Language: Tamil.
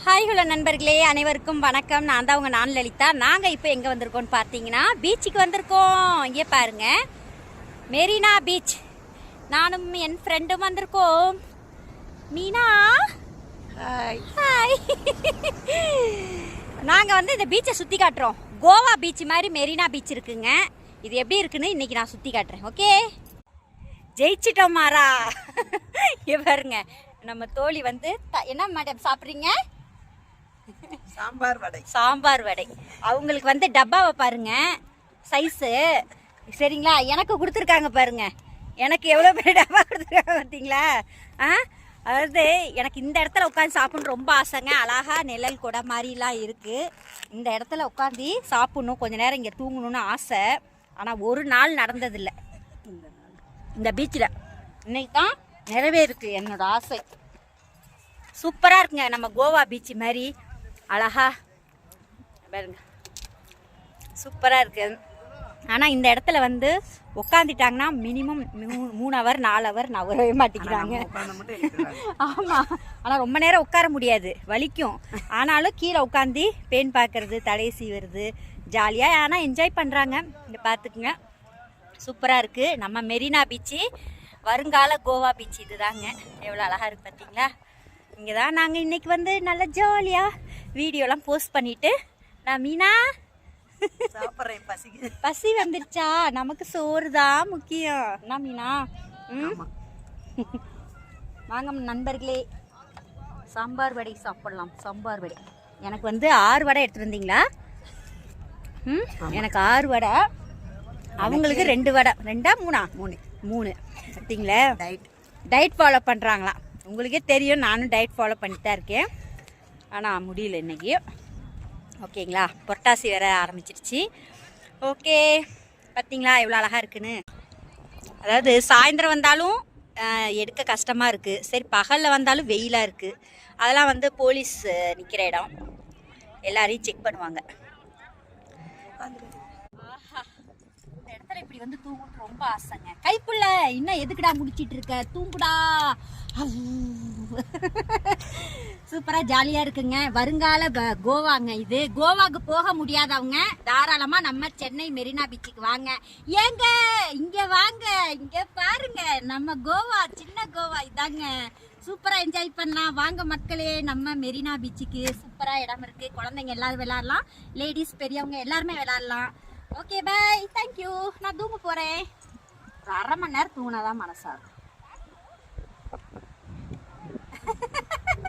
ஹாய் ஹலோ நண்பர்களே, அனைவருக்கும் வணக்கம். நான் தான் உங்கள் நான் லலிதா. நாங்கள் இப்போ எங்கே வந்திருக்கோம்னு பார்த்தீங்கன்னா பீச்சுக்கு வந்திருக்கோம். இங்கே பாருங்க, மெரினா பீச். நானும் என் ஃப்ரெண்டும் வந்திருக்கோம். Meena hi hi. நாங்கள் வந்து இந்த பீச்சை சுற்றி காட்டுறோம். கோவா பீச் மாதிரி மெரினா பீச் இருக்குங்க. இது எப்படி இருக்குன்னு இன்றைக்கி நான் சுற்றி காட்டுறேன். ஓகே, ஜெயிச்சிட்டோம் மாறா. இங்கே பாருங்க, நம்ம தோழி வந்து என்ன மேடம் சாப்பிட்றீங்க? சாம்பார் வடை. அவங்களுக்கு வந்து டப்பாவை பாருங்க, சைஸு சரிங்களா. எனக்கு கொடுத்துருக்காங்க பாருங்க, எனக்கு எவ்வளோ பெரிய டப்பா கொடுத்துருக்காங்க பார்த்தீங்களா. அதாவது எனக்கு இந்த இடத்துல உட்காந்து சாப்பிட்ணும் ரொம்ப ஆசைங்க. அழகா நிழல் கூட மாதிரிலாம் இருக்குது. இந்த இடத்துல உட்காந்து சாப்பிட்ணும், கொஞ்ச நேரம் இங்கே தூங்கணும்னு ஆசை. ஆனால் ஒரு நாள் நடந்ததில்லை இந்த பீச்சில். இன்னைக்கு தான் நிறைவேறுக்கு என்னோட ஆசை. சூப்பராக இருக்குங்க, நம்ம கோவா பீச் மாதிரி அழகா பாருங்க, சூப்பராக இருக்கு. ஆனால் இந்த இடத்துல வந்து உட்காந்துட்டாங்கன்னா மினிமம் 3 ஹவர் 4 ஹவர் நவரவே மாட்டேங்கிறாங்க. ஆமாம், ஆனால் ரொம்ப நேரம் உட்கார முடியாது, வலிக்கும். ஆனாலும் கீழே உட்காந்து பேன் பார்க்கறது, தலையை சீவுறது ஜாலியாக ஆனால் என்ஜாய் பண்ணுறாங்க. இங்கே பார்த்துக்குங்க, சூப்பராக இருக்குது. நம்ம மெரினா பீச்சு வருங்கால கோவா பீச் இதுதாங்க. எவ்வளோ அழகாக இருக்குது பார்த்தீங்களா. இங்கே தான் நாங்கள் இன்றைக்கி வந்து நல்லா ஜாலியாக வீடியோலாம் போஸ்ட் பண்ணிவிட்டு, நான் மீனா சாப்பிட்றேன், பசி வந்துடுச்சா, நமக்கு சோறு தான் முக்கியம். என்ன மீனா? வாங்க நண்பர்களே, சாம்பார் வடை சாப்பிட்லாம். சாம்பார் வடை எனக்கு வந்து 6 வடை எடுத்துகிட்டு வந்தீங்களா? எனக்கு 6 வடை, அவங்களுக்கு 2 வடை. 2ஆ 3ஆ? 3 பார்த்தீங்களா. டயட் ஃபாலோ பண்ணுறாங்களாம். உங்களுக்கே தெரியும், நானும் டயட் ஃபாலோ பண்ணிட்டு தான் இருக்கேன். ஆனால் முடியல இன்னைக்கு. ஓகேங்களா, புரட்டாசி வேற ஆரம்பிச்சிருச்சு. ஓகே, பார்த்தீங்களா எவ்வளோ அழகாக இருக்குன்னு. அதாவது சாயந்தரம் வந்தாலும் எடுக்க கஷ்டமாக இருக்குது. சரி, பகலில் வந்தாலும் வெயிலாக இருக்குது. அதெல்லாம் வந்து போலீஸ் நிற்கிற இடம், எல்லாரையும் செக் பண்ணுவாங்க. ஆஹா, இந்த இடத்துல இப்படி வந்து தூங்கணும்னு ரொம்ப ஆசைங்க. கைப்புள்ள இன்னும் எதுக்குடா முடிச்சிட்டு இருக்க, தூங்குடா. சூப்பரா ஜாலியா இருக்குங்க. வருங்கால கோவாங்க இது. கோவாக்கு போக முடியாதவங்க தாராளமா நம்ம சென்னை மெரினா பீச்சுக்கு வாங்க. ஏங்க இங்க வாங்க, இங்க பாருங்க, நம்ம கோவா, சின்ன கோவா இதாங்க. சூப்பரா என்ஜாய் பண்ணலாம். வாங்க மக்களே, நம்ம மெரினா பீச்சுக்கு. சூப்பரா இடம் இருக்கு, குழந்தைங்க எல்லாரும் விளையாடலாம், லேடிஸ் பெரியவங்க எல்லாருமே விளையாடலாம். Okay bye, thank you. நான் தூங்க போறேன். ஒரு 1/2 மணி நேரம் தூங்கினாதான் மனசாகும்.